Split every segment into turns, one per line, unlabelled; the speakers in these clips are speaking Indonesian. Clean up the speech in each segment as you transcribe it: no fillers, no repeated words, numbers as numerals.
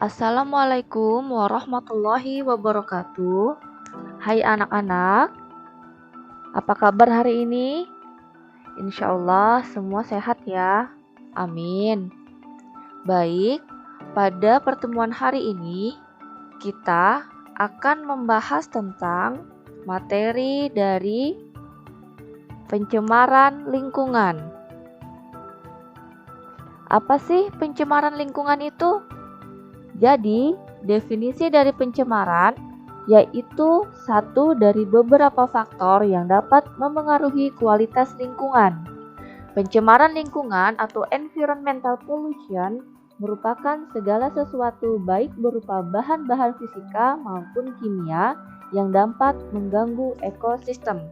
Assalamualaikum warahmatullahi wabarakatuh. Hai anak-anak, apa kabar hari ini? Insya Allah semua sehat ya. Amin. Baik, pada pertemuan hari ini kita akan membahas tentang materi dari pencemaran lingkungan. Apa sih pencemaran lingkungan itu? Jadi, definisi dari pencemaran yaitu satu dari beberapa faktor yang dapat memengaruhi kualitas lingkungan. Pencemaran lingkungan atau environmental pollution merupakan segala sesuatu baik berupa bahan-bahan fisika maupun kimia yang dapat mengganggu ekosistem.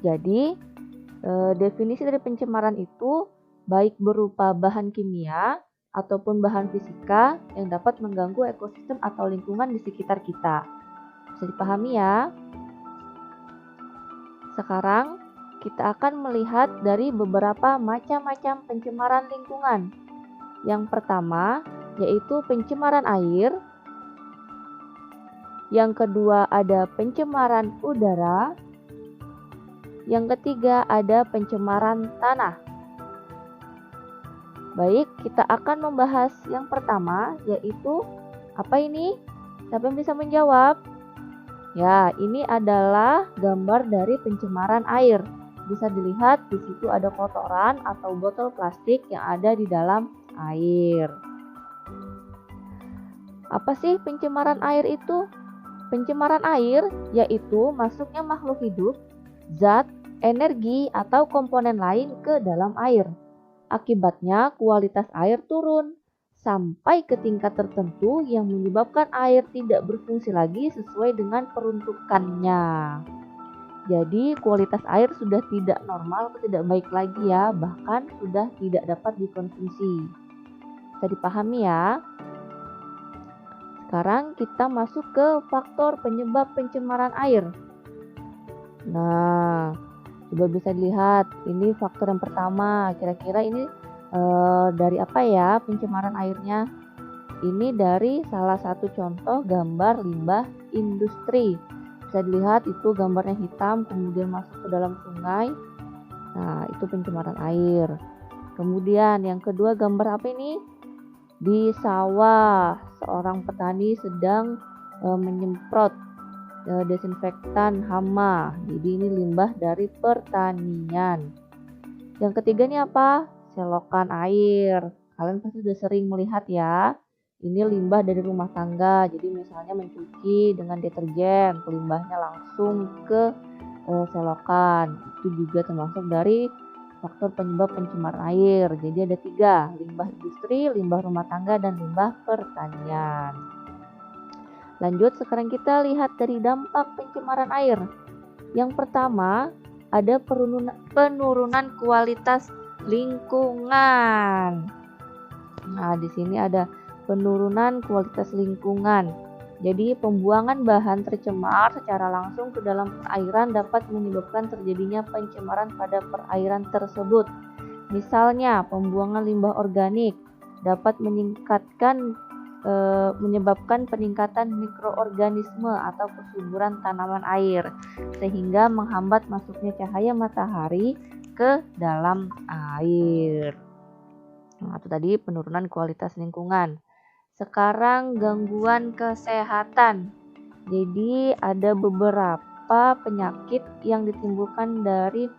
Jadi, definisi dari pencemaran itu baik berupa bahan kimia ataupun bahan fisika yang dapat mengganggu ekosistem atau lingkungan di sekitar kita. Bisa dipahami ya? Sekarang kita akan melihat dari beberapa macam-macam pencemaran lingkungan. Yang pertama yaitu pencemaran air. Yang kedua ada pencemaran udara. Yang ketiga ada pencemaran tanah. Baik, kita akan membahas yang pertama, yaitu apa ini? Siapa yang bisa menjawab? Ya, ini adalah gambar dari pencemaran air. Bisa dilihat di situ ada kotoran atau botol plastik yang ada di dalam air. Apa sih pencemaran air itu? Pencemaran air yaitu masuknya makhluk hidup, zat, energi, atau komponen lain ke dalam air. Akibatnya kualitas air turun sampai ke tingkat tertentu yang menyebabkan air tidak berfungsi lagi sesuai dengan peruntukannya. Jadi kualitas air sudah tidak normal atau tidak baik lagi ya, bahkan sudah tidak dapat dikonsumsi. Bisa dipahami ya? Sekarang kita masuk ke faktor penyebab pencemaran air. Nah, coba bisa dilihat, ini faktor yang pertama. Kira-kira ini dari apa ya pencemaran airnya? Ini dari salah satu contoh gambar limbah industri. Bisa dilihat itu gambarnya hitam kemudian masuk ke dalam sungai. Nah, itu pencemaran air. Kemudian yang kedua gambar apa ini? Di sawah, seorang petani sedang menyemprot desinfektan hama. Jadi ini limbah dari pertanian. Yang ketiga ini apa? Selokan air. Kalian pasti sudah sering melihat ya. Ini limbah dari rumah tangga. Jadi misalnya mencuci dengan deterjen, limbahnya langsung ke selokan. Itu juga termasuk dari faktor penyebab pencemaran air. Jadi ada 3, limbah industri, limbah rumah tangga, dan limbah pertanian. Lanjut, sekarang kita lihat dari dampak pencemaran air. Yang pertama, ada penurunan kualitas lingkungan. Nah, di sini ada penurunan kualitas lingkungan. Jadi, pembuangan bahan tercemar secara langsung ke dalam perairan dapat menyebabkan terjadinya pencemaran pada perairan tersebut. Misalnya, pembuangan limbah organik dapat menyebabkan peningkatan mikroorganisme atau kesuburan tanaman air sehingga menghambat masuknya cahaya matahari ke dalam air. Nah, itu tadi penurunan kualitas lingkungan. Sekarang gangguan kesehatan. Jadi ada beberapa penyakit yang ditimbulkan dari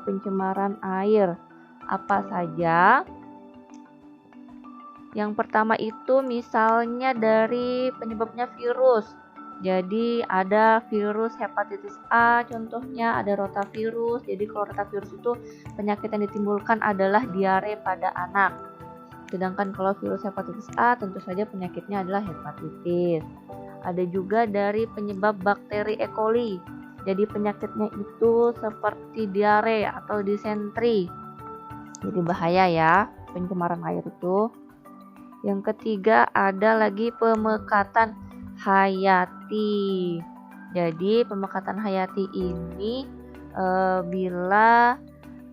pencemaran air. Apa saja? Yang pertama itu misalnya dari penyebabnya virus. Jadi ada virus hepatitis A, contohnya ada rotavirus. Jadi kalau rotavirus itu penyakit yang ditimbulkan adalah diare pada anak. Sedangkan kalau virus hepatitis A tentu saja penyakitnya adalah hepatitis. Ada juga dari penyebab bakteri E. coli. Jadi penyakitnya itu seperti diare atau disentri. Jadi bahaya ya pencemaran air itu. Yang ketiga ada lagi pemekatan hayati. Jadi pemekatan hayati ini bila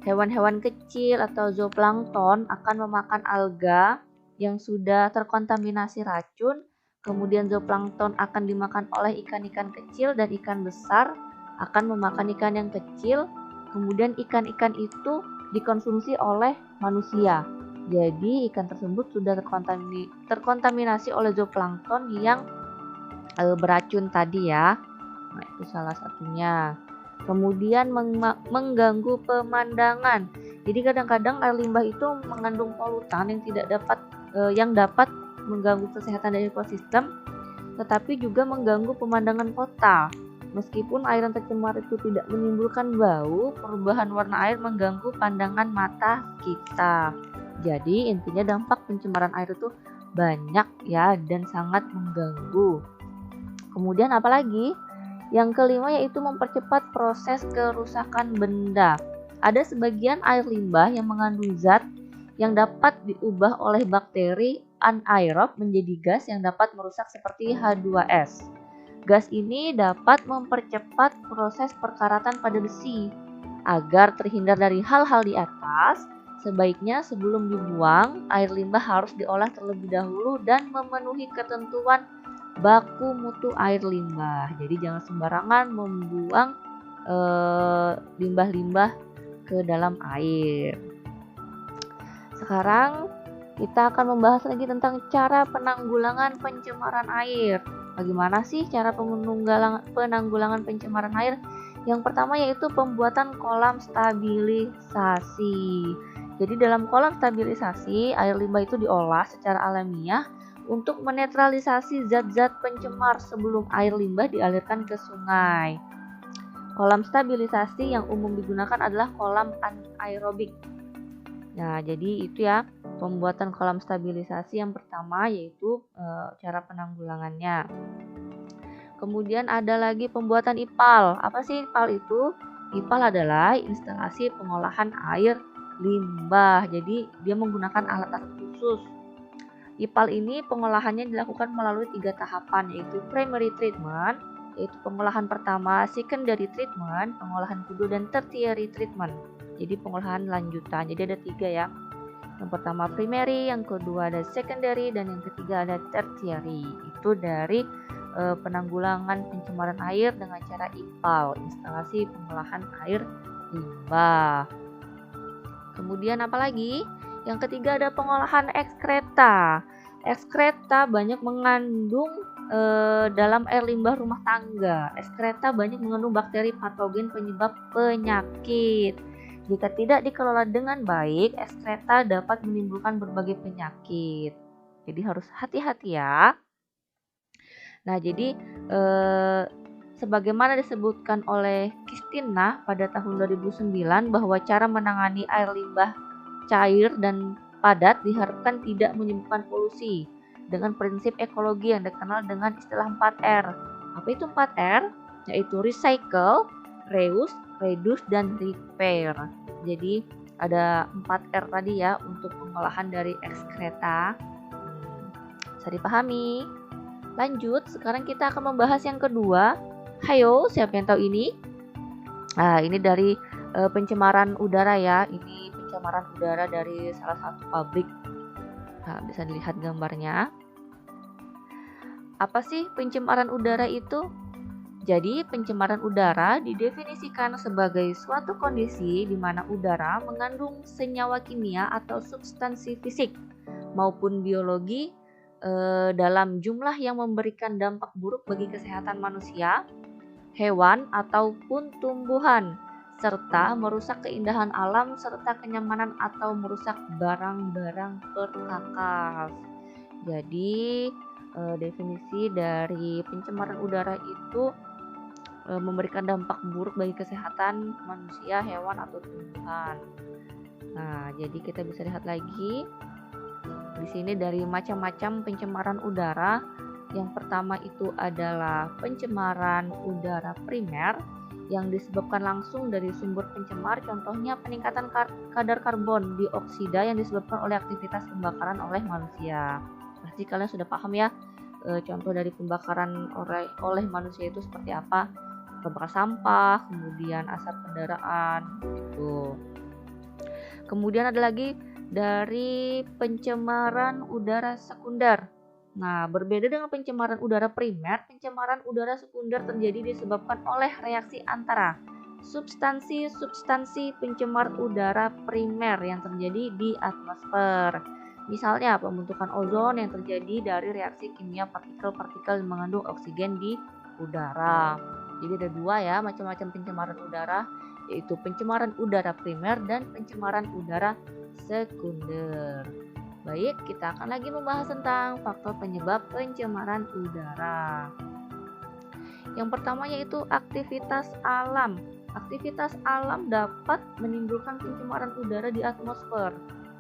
hewan-hewan kecil atau zooplankton akan memakan alga yang sudah terkontaminasi racun, kemudian zooplankton akan dimakan oleh ikan-ikan kecil dan ikan besar akan memakan ikan yang kecil, kemudian ikan-ikan itu dikonsumsi oleh manusia. Jadi ikan tersebut sudah terkontaminasi oleh zooplankton yang beracun tadi ya. Nah, itu salah satunya. Kemudian mengganggu pemandangan. Jadi kadang-kadang air limbah itu mengandung polutan yang dapat mengganggu kesehatan dari ekosistem, tetapi juga mengganggu pemandangan kota. Meskipun air yang tercemar itu tidak menimbulkan bau, perubahan warna air mengganggu pandangan mata kita. Jadi intinya dampak pencemaran air itu banyak ya dan sangat mengganggu. Kemudian apalagi? Yang kelima yaitu mempercepat proses kerusakan benda. Ada sebagian air limbah yang mengandung zat yang dapat diubah oleh bakteri anaerob menjadi gas yang dapat merusak seperti H2S. Gas ini dapat mempercepat proses perkaratan pada besi. Agar terhindar dari hal-hal di atas, sebaiknya sebelum dibuang, air limbah harus diolah terlebih dahulu dan memenuhi ketentuan baku mutu air limbah. Jadi jangan sembarangan membuang limbah-limbah ke dalam air. Sekarang kita akan membahas lagi tentang cara penanggulangan pencemaran air. Bagaimana sih cara penanggulangan pencemaran air? Yang pertama yaitu pembuatan kolam stabilisasi. Jadi dalam kolam stabilisasi, air limbah itu diolah secara alamiah untuk menetralisasi zat-zat pencemar sebelum air limbah dialirkan ke sungai. Kolam stabilisasi yang umum digunakan adalah kolam anaerobik. Nah, jadi itu ya pembuatan kolam stabilisasi yang pertama yaitu cara penanggulangannya. Kemudian ada lagi pembuatan IPAL. Apa sih IPAL itu? IPAL adalah instalasi pengolahan air limbah. Jadi dia menggunakan alat-alat khusus. IPAL ini pengolahannya dilakukan melalui 3 tahapan yaitu primary treatment, yaitu pengolahan pertama, secondary treatment, pengolahan kedua, dan tertiary treatment. Jadi pengolahan lanjutan. Jadi ada 3 ya. Yang pertama primary, yang kedua ada secondary, dan yang ketiga ada tertiary. Itu dari penanggulangan pencemaran air dengan cara IPAL, instalasi pengolahan air limbah. Kemudian apalagi? Yang ketiga ada pengolahan ekskreta. Ekskreta banyak mengandung dalam air limbah rumah tangga. Ekskreta banyak mengandung bakteri patogen penyebab penyakit. Jika tidak dikelola dengan baik, ekskreta dapat menimbulkan berbagai penyakit. Jadi harus hati-hati ya. Nah, jadi sebagaimana disebutkan oleh Kristina pada tahun 2009 bahwa cara menangani air limbah cair dan padat diharapkan tidak menyebabkan polusi dengan prinsip ekologi yang dikenal dengan istilah 4R. Apa itu 4R? Yaitu recycle, reuse, reduce, dan repair. Jadi ada 4R tadi ya untuk pengolahan dari ekskreta. Bisa dipahami? Lanjut, sekarang kita akan membahas yang kedua. Hayo, siapa yang tahu ini? Nah, ini dari pencemaran udara ya. Ini pencemaran udara dari salah satu pabrik. Nah, bisa dilihat gambarnya. Apa sih pencemaran udara itu? Jadi, pencemaran udara didefinisikan sebagai suatu kondisi di mana udara mengandung senyawa kimia atau substansi fisik maupun biologi dalam jumlah yang memberikan dampak buruk bagi kesehatan manusia, hewan, ataupun tumbuhan, serta merusak keindahan alam serta kenyamanan atau merusak barang-barang perkakas. Jadi definisi dari pencemaran udara itu memberikan dampak buruk bagi kesehatan manusia, hewan, atau tumbuhan. Nah, jadi kita bisa lihat lagi di sini dari macam-macam pencemaran udara. Yang pertama itu adalah pencemaran udara primer yang disebabkan langsung dari sumber pencemar, contohnya peningkatan kadar karbon dioksida yang disebabkan oleh aktivitas pembakaran oleh manusia. Pasti kalian sudah paham ya, contoh dari pembakaran oleh manusia itu seperti apa? Membakar sampah, kemudian asap kendaraan gitu. Kemudian ada lagi dari pencemaran udara sekunder. Nah, berbeda dengan pencemaran udara primer, pencemaran udara sekunder terjadi disebabkan oleh reaksi antara substansi-substansi pencemar udara primer yang terjadi di atmosfer. Misalnya, pembentukan ozon yang terjadi dari reaksi kimia partikel-partikel yang mengandung oksigen di udara. Jadi ada dua ya macam-macam pencemaran udara, yaitu pencemaran udara primer dan pencemaran udara sekunder. Baik, kita akan lagi membahas tentang faktor penyebab pencemaran udara. Yang pertama yaitu aktivitas alam. Aktivitas alam dapat menimbulkan pencemaran udara di atmosfer.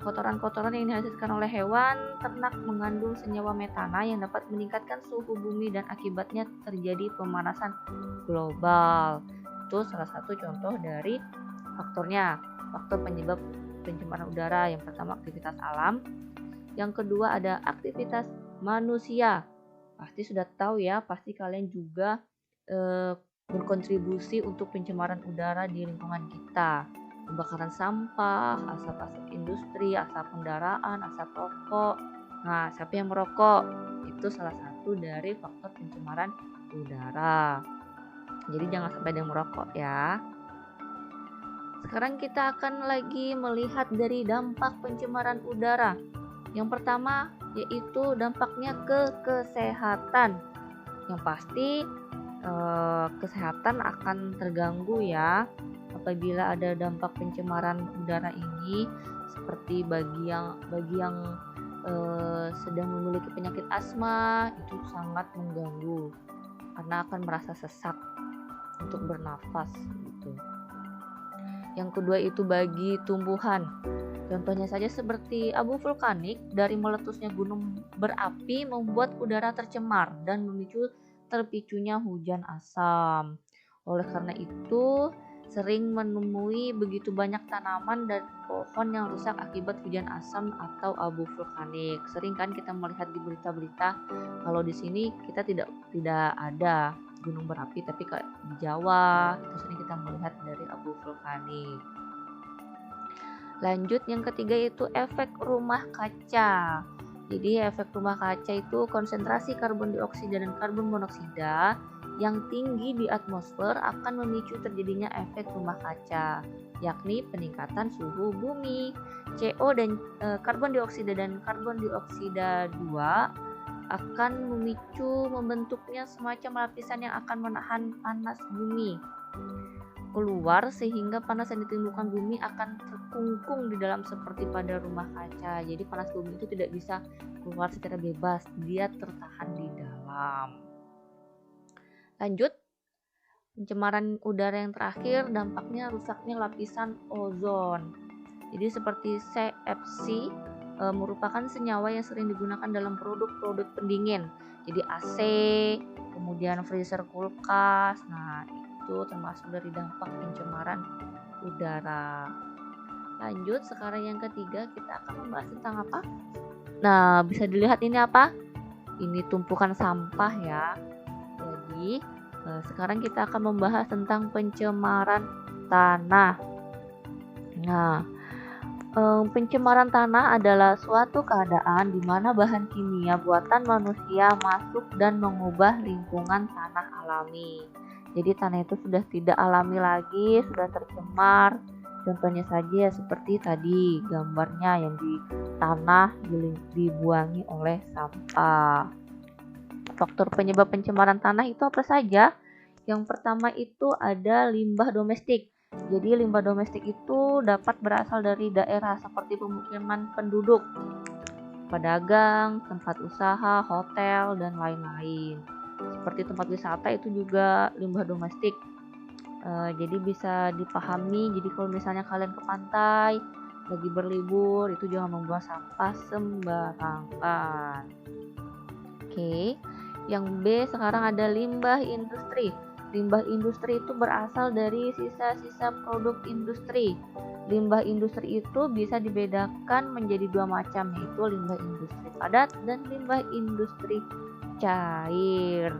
Kotoran-kotoran yang dihasilkan oleh hewan ternak mengandung senyawa metana yang dapat meningkatkan suhu bumi dan akibatnya terjadi pemanasan global. Itu salah satu contoh dari faktornya, faktor penyebab pencemaran udara. Yang pertama aktivitas alam, yang kedua ada aktivitas manusia. Pasti sudah tahu ya, pasti kalian juga berkontribusi untuk pencemaran udara di lingkungan kita. Pembakaran sampah, asap-asap industri, asap kendaraan, asap rokok. Nah, siapa yang merokok? Itu salah satu dari faktor pencemaran udara. Jadi jangan sampai ada yang merokok ya. Sekarang kita akan lagi melihat dari dampak pencemaran udara. Yang pertama yaitu dampaknya ke kesehatan. Yang pasti kesehatan akan terganggu ya apabila ada dampak pencemaran udara ini, seperti bagi yang sedang memiliki penyakit asma itu sangat mengganggu karena akan merasa sesak untuk bernafas gitu. Yang kedua itu bagi tumbuhan. Contohnya saja seperti abu vulkanik dari meletusnya gunung berapi membuat udara tercemar dan memicu terpicunya hujan asam. Oleh karena itu, sering menemui begitu banyak tanaman dan pohon yang rusak akibat hujan asam atau abu vulkanik. Sering kan kita melihat di berita-berita kalau di sini kita tidak ada gunung berapi, tapi di Jawa itu sering kita melihat dari abu vulkanik. Lanjut yang ketiga itu efek rumah kaca. Jadi efek rumah kaca itu konsentrasi karbon dioksida dan karbon monoksida yang tinggi di atmosfer akan memicu terjadinya efek rumah kaca, yakni peningkatan suhu bumi. CO dan karbon dioksida dan karbon dioksida 2 akan memicu membentuknya semacam lapisan yang akan menahan panas bumi keluar, sehingga panas yang ditimbulkan bumi akan terkungkung di dalam seperti pada rumah kaca. Jadi panas bumi itu tidak bisa keluar secara bebas, dia tertahan di dalam. Lanjut, pencemaran udara yang terakhir dampaknya rusaknya lapisan ozon. Jadi seperti CFC merupakan senyawa yang sering digunakan dalam produk-produk pendingin. Jadi AC, kemudian freezer kulkas. Nah, itu termasuk dari dampak pencemaran udara. Lanjut, sekarang yang ketiga kita akan membahas tentang apa? Nah, bisa dilihat ini apa? Ini tumpukan sampah ya. Jadi, sekarang kita akan membahas tentang pencemaran tanah. Nah, pencemaran tanah adalah suatu keadaan di mana bahan kimia buatan manusia masuk dan mengubah lingkungan tanah alami. Jadi tanah itu sudah tidak alami lagi, sudah tercemar. Contohnya saja seperti tadi gambarnya yang di tanah dibuangi oleh sampah. Faktor penyebab pencemaran tanah itu apa saja? Yang pertama itu ada limbah domestik. Jadi limbah domestik itu dapat berasal dari daerah seperti pemukiman penduduk, pedagang, tempat usaha, hotel, dan lain-lain. Seperti tempat wisata itu juga limbah domestik. Jadi bisa dipahami, jadi kalau misalnya kalian ke pantai lagi berlibur itu jangan membuang sampah sembarangan. Oke. Yang B sekarang ada limbah industri. Limbah industri itu berasal dari sisa-sisa produk industri. Limbah industri itu bisa dibedakan menjadi dua macam, yaitu limbah industri padat dan limbah industri cair.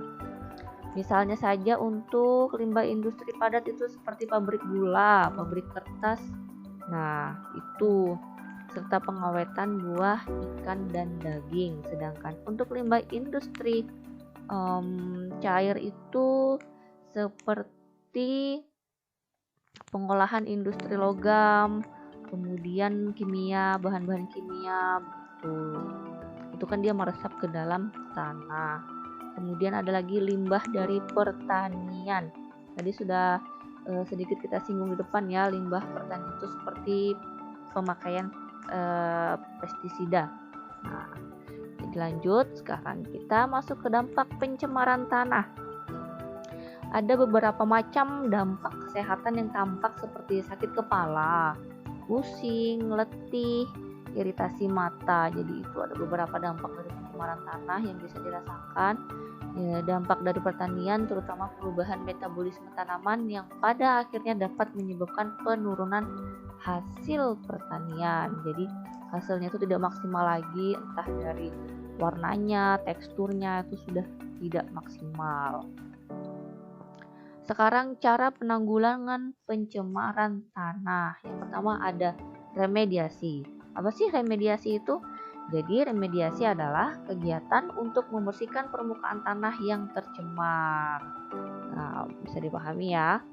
Misalnya saja untuk limbah industri padat itu seperti pabrik gula, pabrik kertas. Nah, itu serta pengawetan buah, ikan, dan daging. Sedangkan untuk limbah industri cair itu seperti pengolahan industri logam, kemudian kimia, bahan-bahan kimia, betul. Itu kan dia meresap ke dalam tanah. Kemudian ada lagi limbah dari pertanian. Tadi sudah sedikit kita singgung di depan ya, limbah pertanian itu seperti pemakaian pestisida. Nah, jadi lanjut, sekarang kita masuk ke dampak pencemaran tanah. Ada beberapa macam dampak kesehatan yang tampak seperti sakit kepala, pusing, letih, iritasi mata. Jadi itu ada beberapa dampak dari pencemaran tanah yang bisa dirasakan. Ya, dampak dari pertanian terutama perubahan metabolisme tanaman yang pada akhirnya dapat menyebabkan penurunan hasil pertanian. Jadi hasilnya itu tidak maksimal lagi, entah dari warnanya, teksturnya itu sudah tidak maksimal. Sekarang cara penanggulangan pencemaran tanah. Yang pertama ada remediasi. Apa sih remediasi itu? Jadi remediasi adalah kegiatan untuk membersihkan permukaan tanah yang tercemar. Nah, bisa dipahami ya.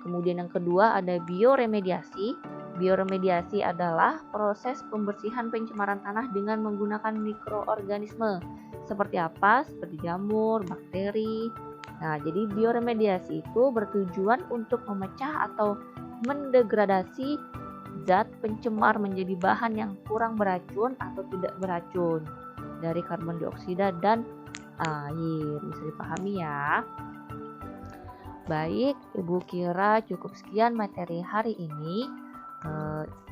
Kemudian yang kedua ada bioremediasi. Bioremediasi adalah proses pembersihan pencemaran tanah dengan menggunakan mikroorganisme. Seperti apa? Seperti jamur, bakteri. Nah, jadi bioremediasi itu bertujuan untuk memecah atau mendegradasi zat pencemar menjadi bahan yang kurang beracun atau tidak beracun dari karbon dioksida dan air. Bisa dipahami ya. Baik, Ibu kira cukup sekian materi hari ini.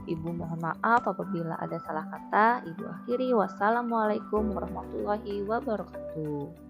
Ibu mohon maaf apabila ada salah kata. Ibu akhiri. Wassalamualaikum warahmatullahi wabarakatuh.